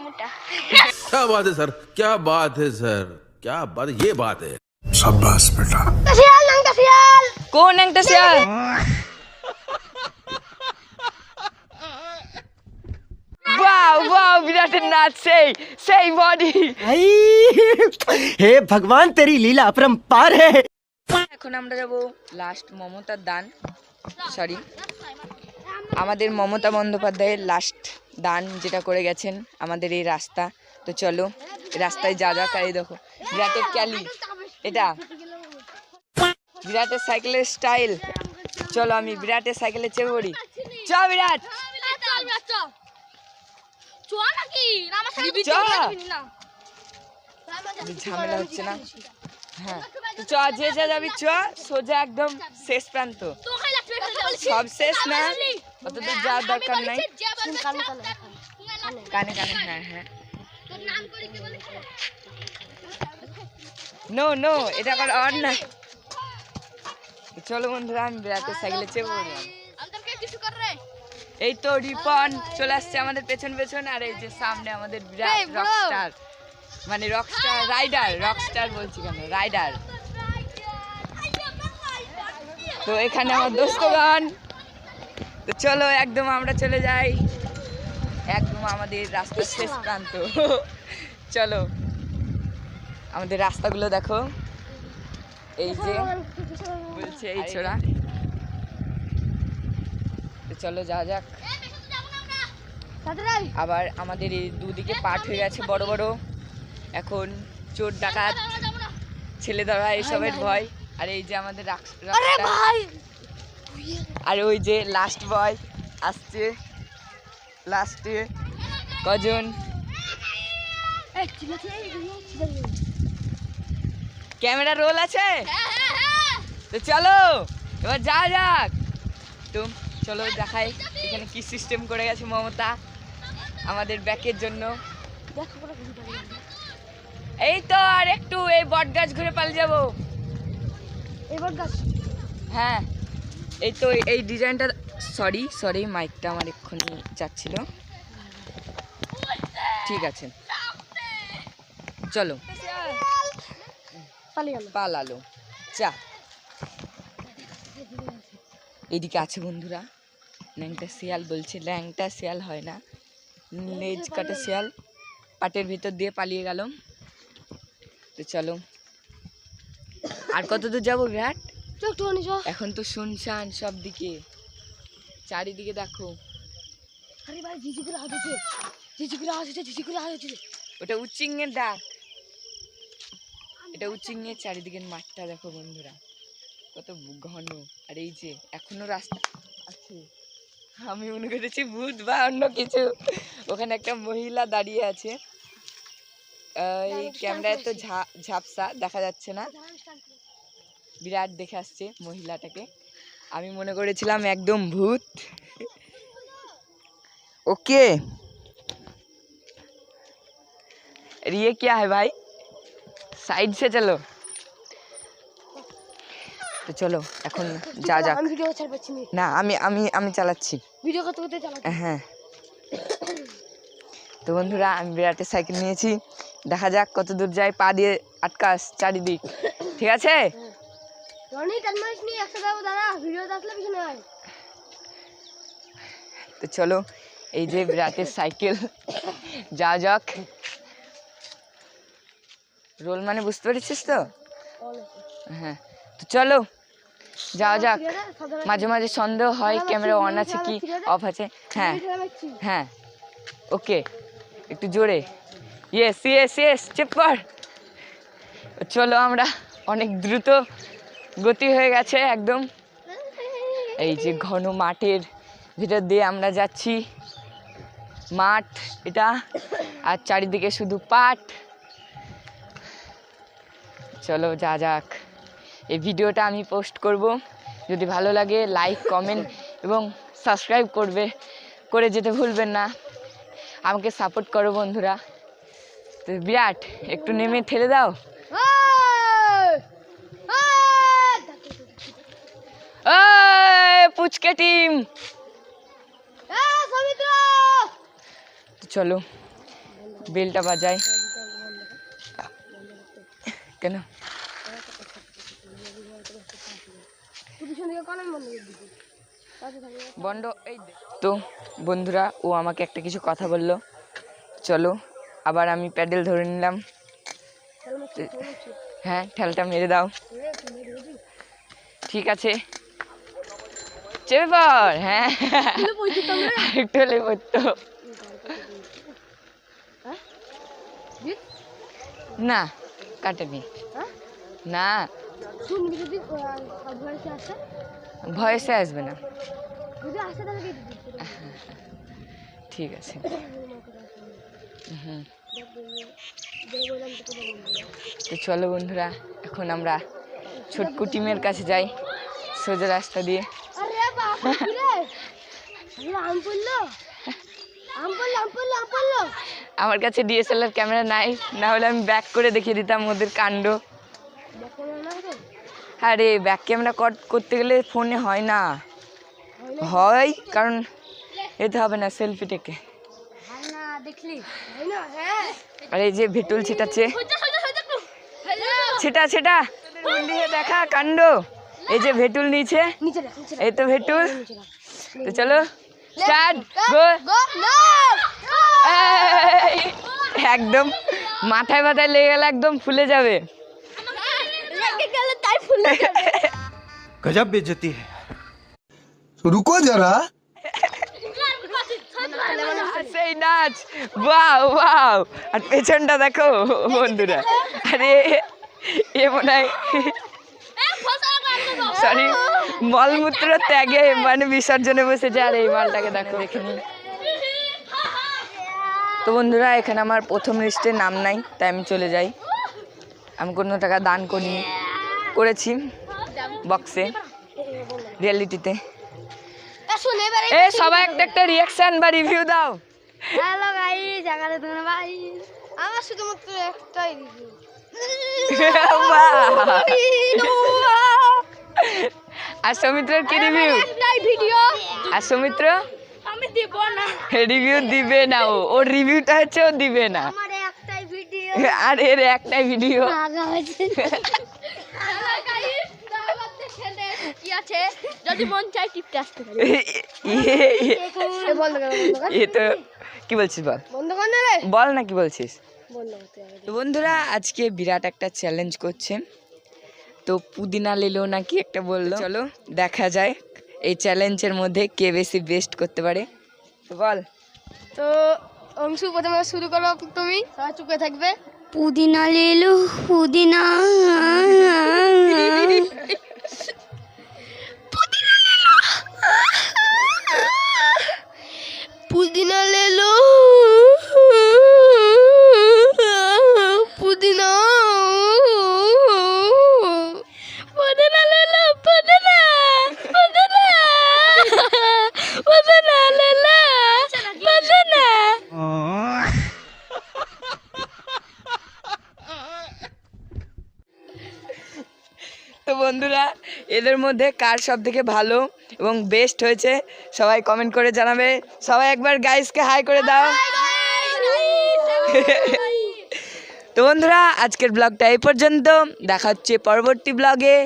मोटा। क्या बात है सर, क्या बात है सर, क्या बात है, ये बात है। शाबाश बेटा। सियाल नंगा सियाल। কোন একটা শিয়াল? वाओ वाओ বিরাটের নাচ সেই বডি। हे भगवान तेरी लीला अपरंपार है। এখন আমরা যাব লাস্ট মমতার দান, সরি আমাদের মমতা বন্দ্যোপাধ্যায়ের লাস্ট দান যেটা করে গেছেন আমাদের এই রাস্তা। তো চলো রাস্তায় যা যা এই দেখো বিরাটের ক্যালি, এটা বিরাটের সাইকেলের স্টাইল। চলো আমি বিরাটের সাইকেলে চেপে পড়ি। চ বিরাট ঝামেলা হচ্ছে না। হ্যাঁ তো চ, যে যা যাবি চ, সোজা একদম শেষ প্রান্ত, সব শেষ না, অতদূর যাওয়ার দরকার নাই। কানে কানে, হ্যাঁ হ্যাঁ, নো নো, এটা আবার অন না। চলো বন্ধুরা আমি বিরাটের সাইকেলে চেপে পড়লাম। এই তো রিপন চলে আসছে আমাদের পেছন পেছন, আর এই যে সামনে আমাদের বিরাট রকস্টার, মানে রকস্টার রাইডার, রকস্টার বলছি কেন, রাইডার। তো এখানে আমার দোস্তগণ, তো চলো একদম আমরা চলে যাই একদম আমাদের রাস্তার শেষ প্রান্ত। চলো আমাদের রাস্তাগুলো দেখো, এই যে বলছে এই ছোড়া। তো চলো যা যাক। আবার আমাদের এই দুদিকে পাট হয়ে গেছে বড় বড়, এখন চোর ডাকাত ছেলে ধরা এসবের ভয়। আর এই যে আমাদের আর ওই যে লাস্ট বয় আসছে, লাস্টে কজন ক্যামেরা রোল আছে। তো চলো এবার যা যাক। তো চলো দেখাই এখানে কি সিস্টেম করে গেছে মমতা আমাদের ব্যাকের জন্য। এই তো আর একটু, এই বট গাছ ঘুরে পালিয়ে যাবো। হ্যাঁ এই তো এই ডিজাইনটা, সরি সরি মাইকটা আমার এক্ষুনি যাচ্ছিল, ঠিক আছে চলো পালালো চা। এদিকে আছে বন্ধুরা ল্যাংটা শিয়াল, বলছে ল্যাংটা শিয়াল হয় না, লেজ কাটা শিয়াল, পাটের ভিতর দিয়ে পালিয়ে গেল। তো চলো আর কত দূর যাবো বিরাট? এখন তো শুনশান সব দিকে, চারিদিকে দেখো। ওটা উচিংয়ের ডাক, এটা উচিংয়ের চারিদিকের মাঠটা দেখো বন্ধুরা কত ঘন। আর এই যে এখনো রাস্তা আছে, আমি মনে করেছি ভূত বা অন্য কিছু। ওখানে একটা মহিলা দাঁড়িয়ে আছে, এই ক্যামেরায় তো ঝাপসা দেখা যাচ্ছে না। বিরাট দেখে আসছে মহিলাটাকে, আমি মনে করেছিলাম একদম ভূত। ओके ये क्या है भाई, साइड से चलो। তো চলো এখন যা যাক। না আমি আমি আমি চালাচ্ছি ভিডিও করতে করতে চালাচ্ছি। হ্যাঁ তো বন্ধুরা আমি বিরাটের সাইকেল নিয়েছি, দেখা যাক কত দূর যায়। পা দিয়ে আটকাস চারিদিক, ঠিক আছে? তো চলো এই যে বিরাটের সাইকেল, যা যাক। রোল মানে বুঝতে পেরেছিস তো? হ্যাঁ তো চলো যাওয়া যাক। মাঝে মাঝে সন্দেহ হয় ক্যামেরা অন আছে কি অফ আছে। হ্যাঁ হ্যাঁ ওকে, একটু জোরে, ইয়েস ইয়েস ইয়েস চেপ কর। চলো আমরা অনেক দ্রুত গতি হয়ে গেছে একদম, এই যে ঘন মাঠের ভিতর দিয়ে আমরা যাচ্ছি। মাঠ এটা, আর চারিদিকে শুধু পাট। চলো যা যাক। এই ভিডিওটা আমি পোস্ট করব, যদি ভালো লাগে লাইক কমেন্ট এবং সাবস্ক্রাইব করে যেতে ভুলবেন না। আমাকে সাপোর্ট করো বন্ধুরা। তো বিরাট একটু নেমে ঠেলে দাও। পুচকে টিম চলো বেলটা বাজাই। কেন বন্ধ? এই তো বন্ধুরা, ও আমাকে একটা কিছু কথা বললো, চলো আবার আমি প্যাডেল ধরে নিলাম। হ্যাঁ, ঠেলটা মেরে দাও। ঠিক আছে, চেপে পড়। হ্যাঁ, একটু হলে পড়তো না, কাটেনি না, ভয়েসে আসবে না। ঠিক আছে। তো চলো বন্ধুরা, এখন আমরা ছোটকু টিমের কাছে যাই সোজা রাস্তা দিয়ে। আমার কাছে ডিএসএলআর ক্যামেরা নাই, না হলে আমি ব্যাক করে দেখিয়ে দিতাম ওদের কাণ্ড। আরে ব্যাক ক্যামেরা করতে গেলে ফোনে হয় না, হয় কারণ এতে হবে না সেলফি টেকে। আর এই যে ভেটুল ছিটাচ্ছে, ছিটা ছিটা দেখা কাণ্ড। এই যে ভেটুল নিচে, এই তো ভেটুল। তো চলো স্টার্ট, গো। একদম মাথায় মাথায় লেগে গেলে একদম ফুলে যাবে। गजब बेइज्जती है। रुको जरा। সেই নাচ, ওয়াও ওয়াও। আর পেছনটা দেখো বন্ধুরা, আরে এ মনে হয় সরি মলমূত্র ত্যাগে মানে বিসর্জনে বসেছে। আর এই মালটাকে দেখো, দেখে নি। তো বন্ধুরা, এখানে আমার প্রথম লিস্টে নাম নাই, তাই আমি চলে যাই। আমি কোনো টাকা দান করেছি বক্সে, রিয়েলিটিতে। এ সবাই একটা একটা রিয়াকশন বা রিভিউ দাও। হ্যালো গাইস, জায়গাটা তোমরা ভাই, আমার শুধুমাত্র একটাই রিভিউ। আর সৌমিত্রের কি রিভিউ? একটাই ভিডিও। আর সৌমিত্র আমি দেব না, রিভিউ দিবে না, ওর রিভিউটা হচ্ছে ও দিবে না। আমার একটাই ভিডিও। আর এর একটাই ভিডিও। আগা হয়েছে। হ্যালো গাইস, দাঁড়াতে ছেলে কি আছে, যদি মন চাই টিপতে আসতে পারি। বন্ধ কর, বন্ধ কর। এ তো কি বলছিস বল, বন্ধ কর না রে, বল না কি বলছিস। বন্ধ করতে হবে। তো বন্ধুরা, আজকে বিরাট একটা চ্যালেঞ্জ করছে। তো পুদিনা লেলো নাকি একটা বললো, চলো দেখা যায় এই চ্যালেঞ্জের মধ্যে কে বেশি বেস্ট করতে পারে। তো বল। তো অংশু, প্রথমে শুরু করো তুমি, সবাই চুপে থাকবে। পুদিনা লেলো পুদিনা, পুদিনা লেলো পুদিনা, পুদিনা লেলো পুদিনা, পুদিনা পুদিনা লেলো পুদিনা। তো বন্ধুরা, এদের মধ্যে কার সব থেকে ভালো এবং বেস্ট হয়েছে সবাই কমেন্ট করে জানাবে। সবাই একবার গাইসকে হাই করে দাও। তো বন্ধুরা, আজকের ব্লগটা এই পর্যন্ত, দেখা হচ্ছে পরবর্তী ব্লগে।